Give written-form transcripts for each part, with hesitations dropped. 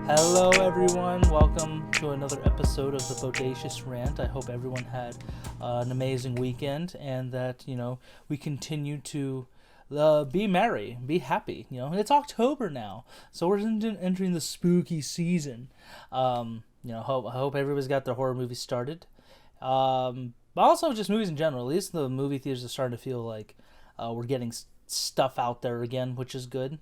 Hello, everyone. Welcome to another episode of the Bodacious Rant. I hope everyone had an amazing weekend and that, we continue to be merry, be happy. It's October now, so we're entering the spooky season. I hope everybody's got their horror movies started. But also just movies in general. At least the movie theaters are starting to feel like we're getting stuff out there again, which is good.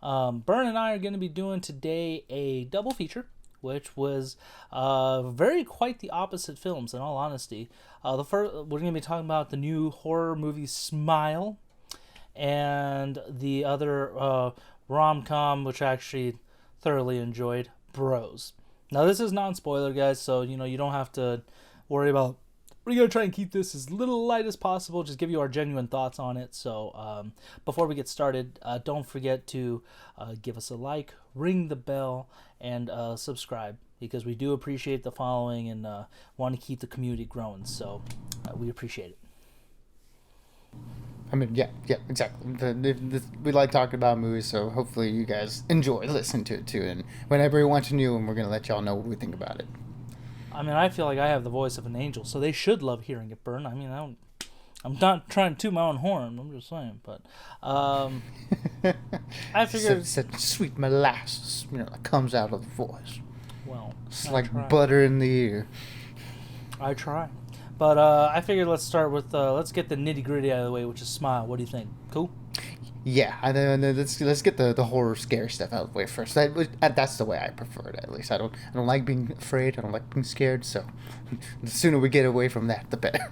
Bern and I are going to be doing today a double feature, which was very quite the opposite films, in all honesty. The first, we're going to be talking about the new horror movie Smile, and the other rom-com, which I actually thoroughly enjoyed, Bros. Now, this is non-spoiler, guys, so, you don't have to worry about... We're going to try and keep this as little light as possible, just give you our genuine thoughts on it. So before we get started, don't forget to give us a like, ring the bell, and subscribe, because we do appreciate the following and want to keep the community growing. So we appreciate it. I mean, yeah, exactly. We like talking about movies, so hopefully you guys enjoy listening to it too. And whenever we watch a new one, we're going to let y'all know what we think about it. I mean, I feel like I have the voice of an angel, so they should love hearing it, Bern. I mean, I'm not trying to toot my own horn. I'm just saying, but I figured such sweet molasses, that comes out of the voice. Well, it's like butter in the ear. I try, but I figured let's start with let's get the nitty gritty out of the way, which is Smile. What do you think? Cool. Yeah, and then let's get the horror scary stuff out of the way first. That's the way I prefer it. At least I don't like being afraid. I don't like being scared. So the sooner we get away from that, the better.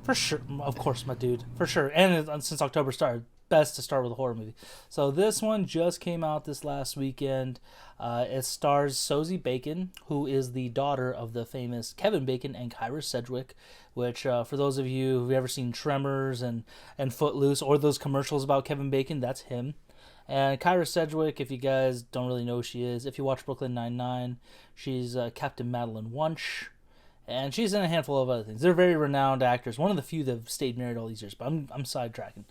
For sure, of course, my dude, for sure. And since October started, best to start with a horror movie. So this one just came out this last weekend. It stars Sosie Bacon, who is the daughter of the famous Kevin Bacon and Kyra Sedgwick, which for those of you who've ever seen Tremors and Footloose or those commercials about Kevin Bacon, that's him. And Kyra Sedgwick, if you guys don't really know who she is, if you watch Brooklyn Nine-Nine, she's Captain Madeline Wunsch. And she's in a handful of other things. They're very renowned actors. One of the few that have stayed married all these years, but I'm sidetracking.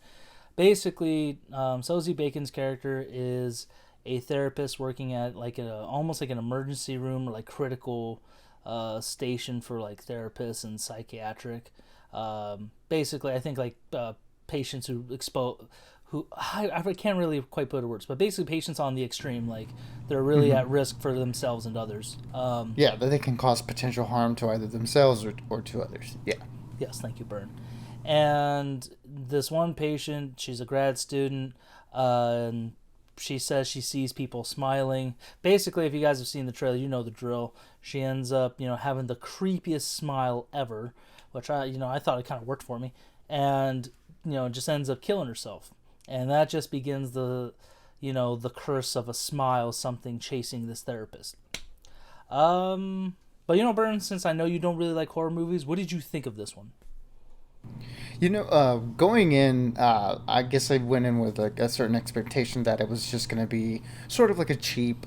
Basically, Sosie Bacon's character is a therapist working at almost like an emergency room or like critical station for like therapists and psychiatric. Basically, I think patients who I can't really quite put it words, but basically patients on the extreme, like they're really at risk for themselves and others. Yeah, that they can cause potential harm to either themselves or to others. Yeah. Yes, thank you, Bern. And this one patient, she's a grad student, and she says she sees people smiling. Basically, if you guys have seen the trailer, you know the drill. She ends up, having the creepiest smile ever, which I thought it kind of worked for me, and just ends up killing herself. And that just begins the curse of a smile, something chasing this therapist. But Bern, since I know you don't really like horror movies, what did you think of this one? Going in, I guess I went in with like a certain expectation that it was just going to be sort of like a cheap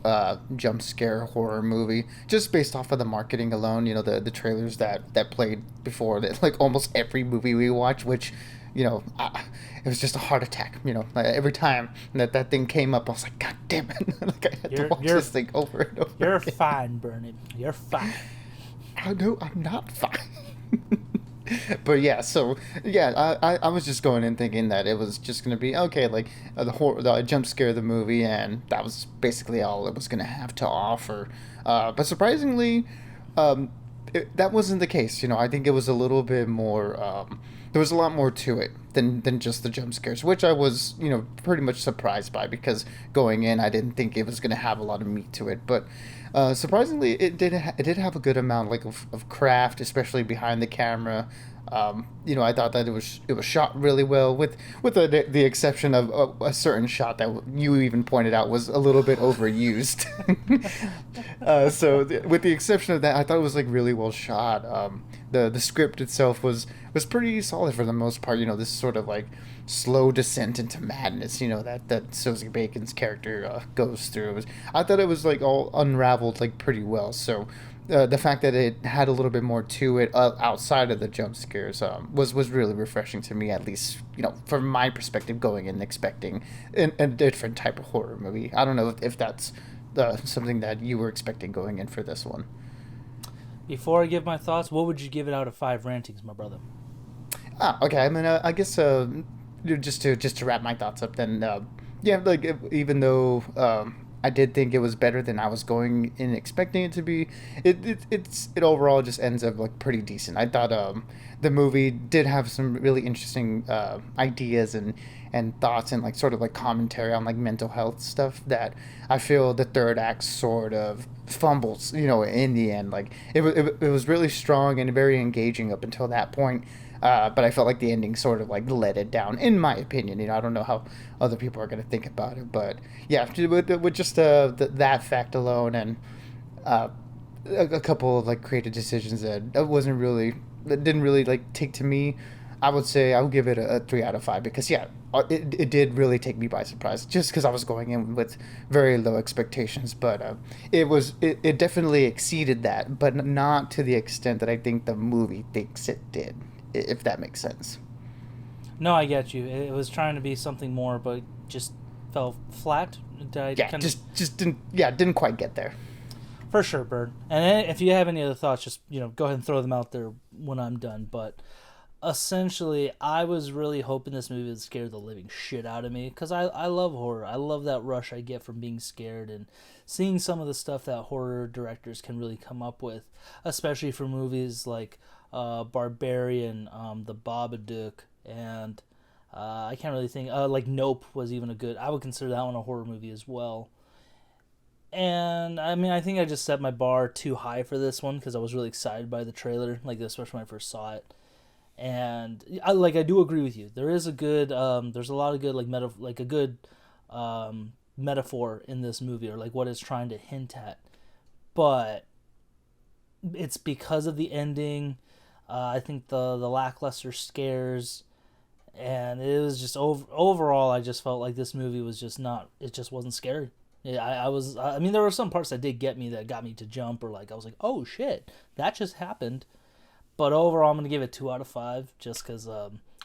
jump scare horror movie, just based off of the marketing alone. The trailers that played before that, like almost every movie we watch, which it was just a heart attack. Like every time that thing came up, I was like, God damn it! Like I had to watch this thing over and over. You're again. fine, Bernard. You're fine. No, I'm not fine. But yeah, I was just going in thinking that it was just gonna be okay, like the jump scare of the movie, and that was basically all it was gonna have to offer. But surprisingly, that wasn't the case. I think it was a little bit more. There was a lot more to it than just the jump scares, which I was pretty much surprised by, because going in I didn't think it was gonna have a lot of meat to it, but. Surprisingly, it did have a good amount of craft, especially behind the camera. I thought that it was shot really well, with the exception of a certain shot that you even pointed out was a little bit overused. With the exception of that, I thought it was like really well shot. The script itself was pretty solid for the most part. This sort of like slow descent into madness, that Sosie Bacon's character goes through. I thought it was like all unraveled like pretty well. So the fact that it had a little bit more to it outside of the jump scares was really refreshing to me, at least from my perspective, going in expecting a different type of horror movie. I don't know if that's something that you were expecting going in for this one. Before I give my thoughts, what would you give it out of 5 rantings, my brother? Okay. I mean, I guess just to wrap my thoughts up, then yeah, like even though I did think it was better than I was going in expecting it to be, it overall just ends up like pretty decent. I thought the movie did have some really interesting ideas and thoughts and like sort of like commentary on like mental health stuff that I feel the third act sort of fumbles, in the end. Like it was really strong and very engaging up until that point. But I felt like the ending sort of like let it down, in my opinion. I don't know how other people are going to think about it, but yeah, with just that fact alone, and uh, a couple of like creative decisions that didn't really like take to me, I would say I would give it a 3 out of 5 because yeah, it did really take me by surprise just because I was going in with very low expectations, but it definitely exceeded that, but not to the extent that I think the movie thinks it did, if that makes sense. No, I get you. It was trying to be something more, but just fell flat. Did I Yeah, kind of just didn't quite get there. For sure, Bird. And then if you have any other thoughts, just go ahead and throw them out there when I'm done. But essentially, I was really hoping this movie would scare the living shit out of me because I love horror. I love that rush I get from being scared and seeing some of the stuff that horror directors can really come up with, especially for movies like Barbarian, The Babadook, and I can't really think. Like Nope was even a good. I would consider that one a horror movie as well. And I mean, I think I just set my bar too high for this one because I was really excited by the trailer, like especially when I first saw it. And I do agree with you. There is a good, there's a lot of good like a good metaphor in this movie or like what it's trying to hint at. But it's because of the ending. I think the lackluster scares, and it was just overall. I just felt like this movie was just not. It just wasn't scary. Yeah, I was. I mean, there were some parts that did get me that got me to jump or like I was like, oh shit, that just happened. But overall, I'm gonna give it 2 out of 5, just because.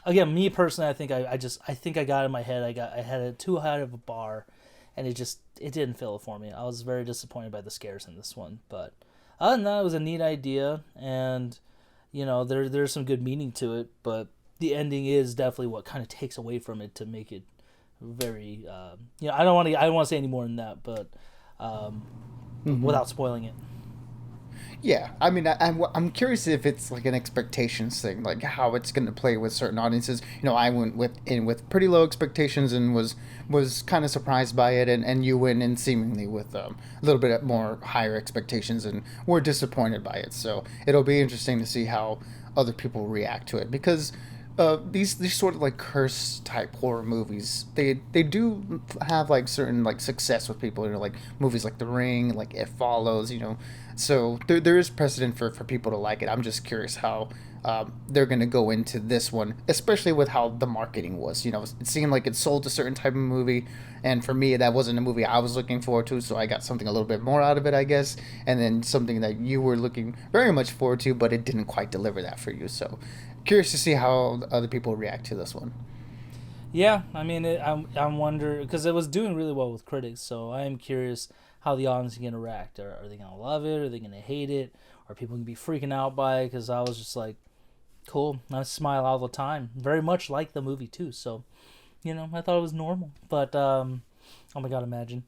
Again, me personally, I think I think I got in my head. I had it too high of a bar, and it didn't fill it for me. I was very disappointed by the scares in this one. But other than that, it was a neat idea, and there's some good meaning to it. But the ending is definitely what kind of takes away from it to make it very. I don't want to say any more than that, but without spoiling it. Yeah, I mean, I'm curious if it's like an expectations thing, like how it's going to play with certain audiences. I went with pretty low expectations and was kind of surprised by it, and you went in seemingly with a little bit more higher expectations and were disappointed by it. So it'll be interesting to see how other people react to it because these sort of like curse type horror movies, they do have like certain like success with people. Like movies like The Ring, like It Follows. So there is precedent for people to like it. I'm just curious how they're gonna go into this one, especially with how the marketing was. It seemed like it sold a certain type of movie, and for me, that wasn't a movie I was looking forward to. So I got something a little bit more out of it, I guess, and then something that you were looking very much forward to, but it didn't quite deliver that for you. So curious to see how other people react to this one. Yeah, I mean, I'm wondering because it was doing really well with critics, so I am curious how the audience is gonna react. Are they gonna love it? Are they gonna hate it? Are people gonna be freaking out by it? Because I was just like, cool, I smile all the time, very much like the movie too. So, I thought it was normal. But oh my god, imagine.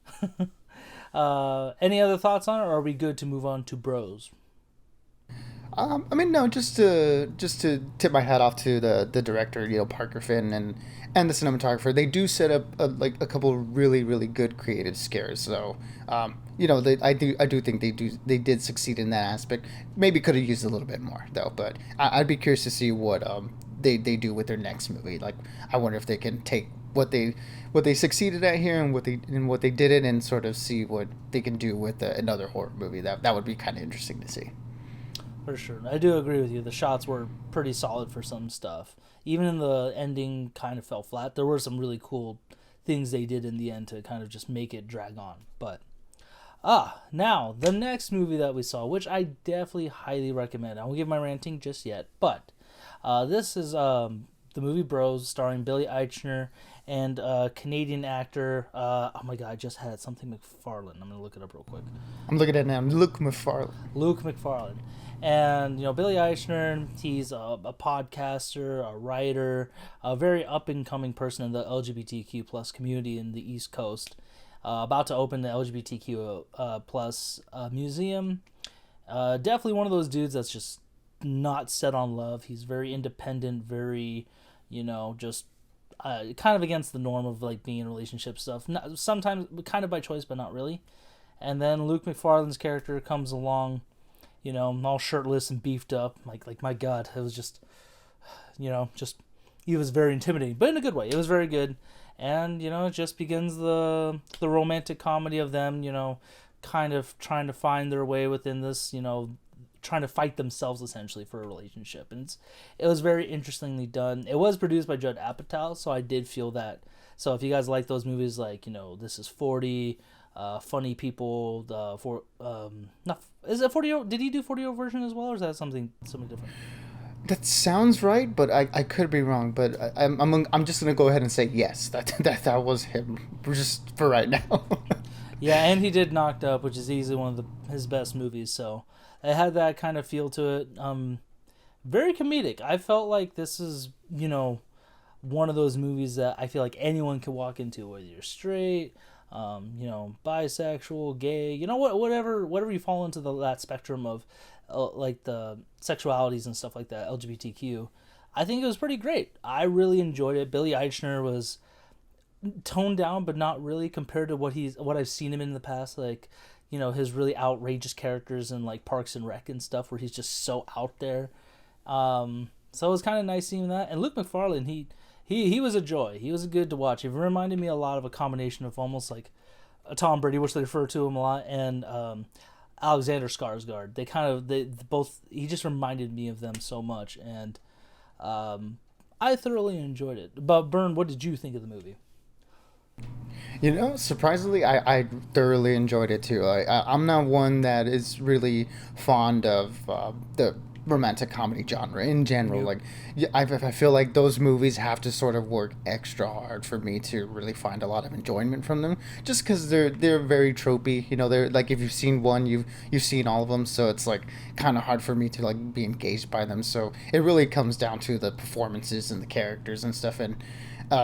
Any other thoughts on it, or are we good to move on to bros? I mean, no, just to tip my hat off to the director, Parker Finn, and the cinematographer. They do set up like a couple really really good creative scares. So, I do think they did succeed in that aspect. Maybe could have used a little bit more though, but I'd be curious to see what they do with their next movie. Like, I wonder if they can take what they succeeded at here and what they didn't, and sort of see what they can do with another horror movie. That would be kind of interesting to see. For sure, I do agree with you. The shots were pretty solid for some stuff. Even in the ending, kind of fell flat. There were some really cool things they did in the end to kind of just make it drag on. But now the next movie that we saw, which I definitely highly recommend. I won't give my ranting just yet, but this is the movie Bros, starring Billy Eichner and Canadian actor. Oh my god, I just had it, something McFarlane. I'm gonna look it up real quick. I'm looking at it now. Luke McFarlane. Luke McFarlane. And Billy Eichner, he's a podcaster, a writer, a very up and coming person in the LGBTQ plus community in the East Coast. About to open the LGBTQ plus museum. Definitely one of those dudes that's just not set on love. He's very independent, very, just kind of against the norm of like being in relationship stuff. Not, sometimes kind of by choice, but not really. And then Luke McFarlane's character comes along, all shirtless and beefed up. Like my God, it was just, just he was very intimidating, but in a good way. It was very good, and it just begins the romantic comedy of them, kind of trying to find their way within this, trying to fight themselves essentially for a relationship, and it was very interestingly done. It was produced by Judd Apatow, so I did feel that. So if you guys like those movies, like This Is 40. Funny People, not is it 40? Did he do 40 version as well, or is that something different? That sounds right, but I could be wrong. But I'm just gonna go ahead and say yes. That was him, just for right now. Yeah, and he did Knocked Up, which is easily one of his best movies. So it had that kind of feel to it. Very comedic. I felt like this is one of those movies that I feel like anyone can walk into, whether you're straight, bisexual, gay, whatever you fall into that spectrum of, like the sexualities and stuff like that, LGBTQ. I think it was pretty great. I really enjoyed it. Billy Eichner was toned down, but not really compared to what I've seen him in the past, like his really outrageous characters in like Parks and Rec and stuff, where he's just so out there. So it was kind of nice seeing that. And Luke McFarlane, he was a joy. He was good to watch. He reminded me a lot of a combination of almost like a Tom Brady, which they refer to him a lot, and Alexander Skarsgård. They both. He just reminded me of them so much, and I thoroughly enjoyed it. But Bern, what did you think of the movie? Surprisingly, I thoroughly enjoyed it too. I'm not one that is really fond of the romantic comedy genre in general. Yep. Like, yeah, I feel like those movies have to sort of work extra hard for me to really find a lot of enjoyment from them. Just because they're very tropey. They're like, if you've seen one, you've seen all of them. So it's like kind of hard for me to like be engaged by them. So it really comes down to the performances and the characters and stuff, and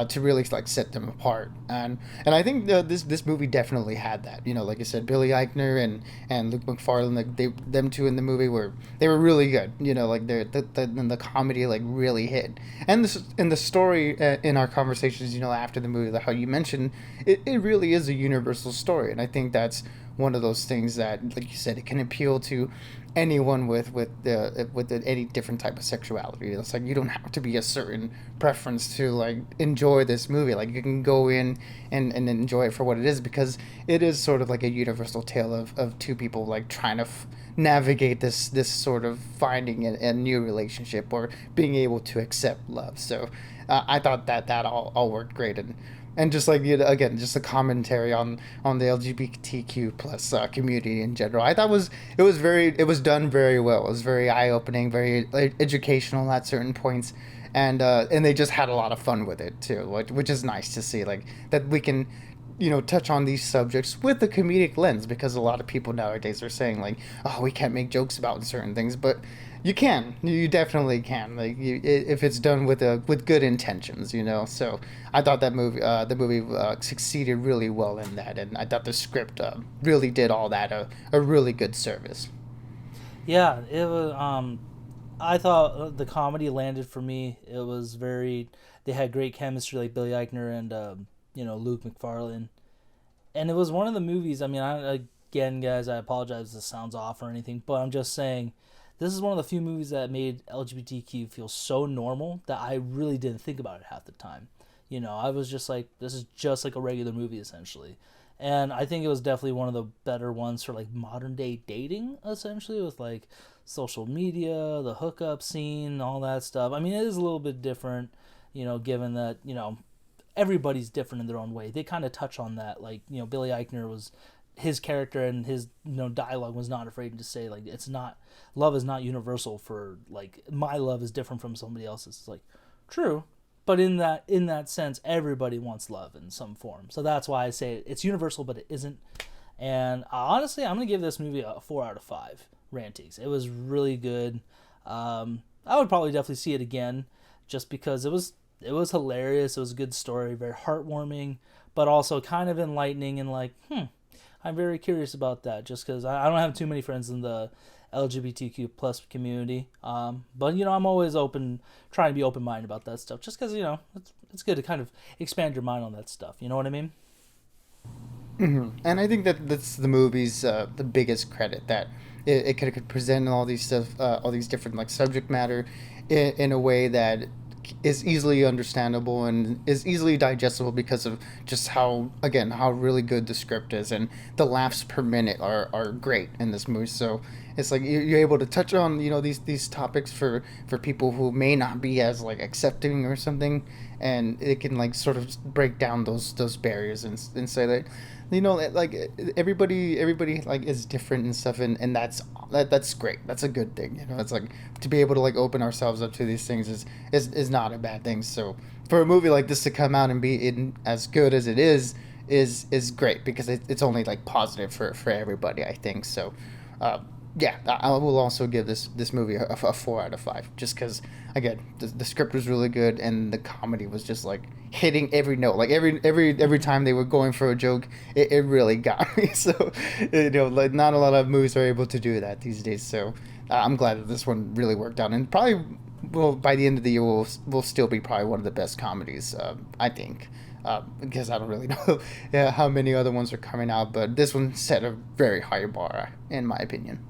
to really like set them apart. And I think this movie definitely had that. Like I said, Billy Eichner and Luke McFarlane, like them two in the movie were really good. Like the comedy like really hit. And this in the story, in our conversations, after the movie, how you mentioned it really is a universal story, and I think that's one of those things that, like you said, it can appeal to anyone with any different type of sexuality. It's like you don't have to be a certain preference to like enjoy this movie. Like you can go in and enjoy it for what it is, because it is sort of like a universal tale of two people like trying to navigate this sort of finding a new relationship or being able to accept love. So I thought that all worked great, and just like again, just a commentary on the LGBTQ plus community in general. I thought it was done very well. It was very eye opening, very educational at certain points, and they just had a lot of fun with it too, which is nice to see. Like that we can touch on these subjects with a comedic lens, because a lot of people nowadays are saying like, oh, we can't make jokes about certain things, but you definitely can, like if it's done with good intentions. So I thought that the movie succeeded really well in that, and I thought the script really did all that a really good service. Yeah, it was. I thought the comedy landed for me. It was very. They had great chemistry, like Billy Eichner and Luke McFarlane, and it was one of the movies. I mean, again, guys, I apologize if this sounds off or anything, but I'm just saying, this is one of the few movies that made LGBTQ feel so normal that I really didn't think about it half the time. I was just like, this is just like a regular movie essentially. And I think it was definitely one of the better ones for like modern day dating, essentially, with like social media, the hookup scene, all that stuff. I mean, it is a little bit different, given that, everybody's different in their own way. They kind of touch on that. Like, Billy Eichner was, his character and his dialogue was not afraid to say like, it's not, love is not universal for like, my love is different from somebody else's. It's like, true, but in that sense, everybody wants love in some form. So that's why I say it's universal, but it isn't. And honestly, I'm gonna give this movie a 4 out of 5. Ranties. It was really good. I would probably definitely see it again, just because it was hilarious. It was a good story, very heartwarming, but also kind of enlightening and like, I'm very curious about that, just because I don't have too many friends in the LGBTQ plus community. But I'm always trying to be open minded about that stuff, just because it's good to kind of expand your mind on that stuff. You know what I mean? And I think that's the movie's the biggest credit, that it could present all these stuff, all these different like subject matter in a way that is easily understandable and is easily digestible, because of just how really good the script is, and the laughs per minute are great in this movie. So it's like you're able to touch on these topics for people who may not be as like accepting or something, and it can like sort of break down those barriers, and say that like everybody like is different and stuff, and that's great. That's a good thing. It's like to be able to like open ourselves up to these things is not a bad thing. So for a movie like this to come out and be as good as it is great, because it's only like positive for everybody, I think. So yeah, I will also give this movie a 4 out of 5, just because again the script was really good, and the comedy was just like hitting every note. Like every time they were going for a joke, it really got me. So like not a lot of movies are able to do that these days. So I'm glad that this one really worked out, and probably will by the end of the year will still be probably one of the best comedies, I think. Because I don't really know how many other ones are coming out, but this one set a very high bar, in my opinion.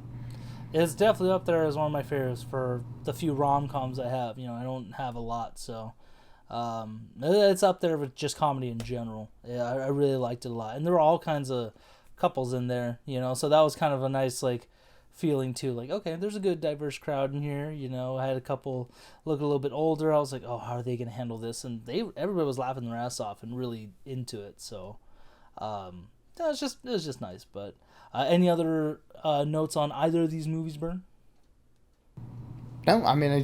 It's definitely up there as one of my favorites for the few rom-coms I have. I don't have a lot, so it's up there with just comedy in general. Yeah, I really liked it a lot, and there were all kinds of couples in there. So that was kind of a nice like feeling too. Like, okay, there's a good diverse crowd in here. I had a couple look a little bit older. I was like, oh, how are they gonna handle this? And everybody was laughing their ass off and really into it. So it was just nice. But any other notes on either of these movies, Burn? No, I mean, I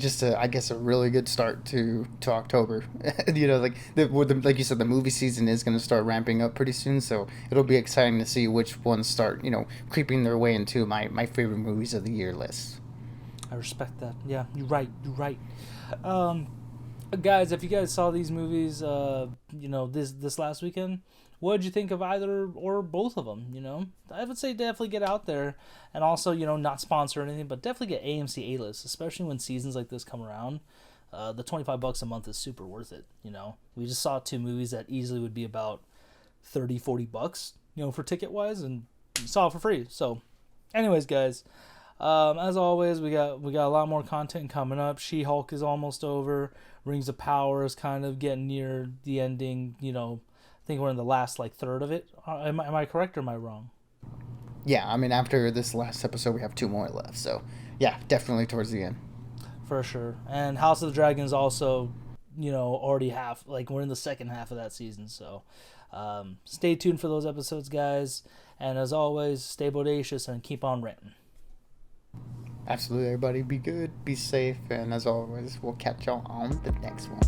guess a really good start to October. Like like you said, the movie season is going to start ramping up pretty soon, so it'll be exciting to see which ones start, creeping their way into my favorite movies of the year list. I respect that. Yeah, you're right. You're right. Um, Guys, if you guys saw these movies, this last weekend, what did you think of either or both of them? I would say definitely get out there, and also not sponsor anything, but definitely get AMC A-list, especially when seasons like this come around. The $25 a month is super worth it. We just saw 2 movies that easily would be about $30-$40, for ticket wise, and saw it for free. So, anyways, guys. As always, we got a lot more content coming up. She-Hulk is almost over. Rings of Power is kind of getting near the ending. I think we're in the last like third of it. Am I correct or am I wrong? Yeah, I mean, after this last episode, we have 2 more left. So yeah, definitely towards the end. For sure. And House of the Dragon is also, already we're in the second half of that season. So stay tuned for those episodes, guys. And as always, stay bodacious and keep on ranting. Absolutely, everybody. Be good, be safe, and as always, we'll catch y'all on the next one.